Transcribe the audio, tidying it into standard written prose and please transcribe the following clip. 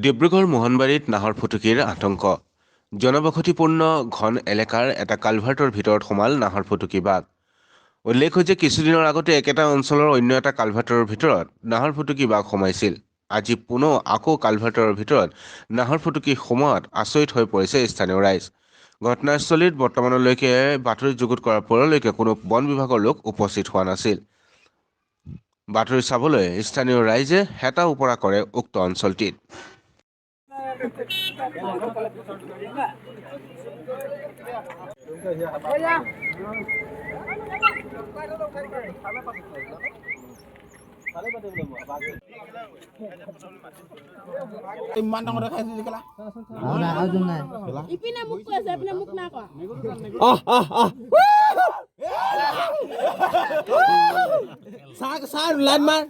ডিব্ৰুগড় মোহনবাৰীত নাহৰ ফুটুকীৰ আতংক। জনবসতিপূৰ্ণ ঘন এলেকাৰ এটা কালভাৰ্টৰ ভিতৰত সোমাল নাহৰ ফুটুকী বাঘ। উল্লেখ্য যে কিছুদিনৰ আগতে একেটা অঞ্চলৰ অন্য এটা কালভাৰ্টৰ ভিতৰত নাহৰ ফুটুকী বাঘ সোমাইছিল। আজি পুনৰ আকৌ কালভাৰ্টৰ ভিতৰত নাহৰ ফুটুকী সোমোৱাত আচৰিত হৈ পৰিছে স্থানীয় ৰাইজ। ঘটনাস্থলীত বৰ্তমানলৈকে বাতৰি যুগুত কৰাৰ পৰলৈকে কোনো বন বিভাগৰ লোক উপস্থিত হোৱা নাছিল। বাতৰি চাবলৈ স্থানীয় ৰাইজে হেতা ওপৰা কৰে উক্ত অঞ্চলটিত। ইমান ডাঙৰ দেখাইছে কেলা ইপিনে মুখ কৈ আছে ইপিনে মুখ না কোৱা চাহ লাইন মাৰ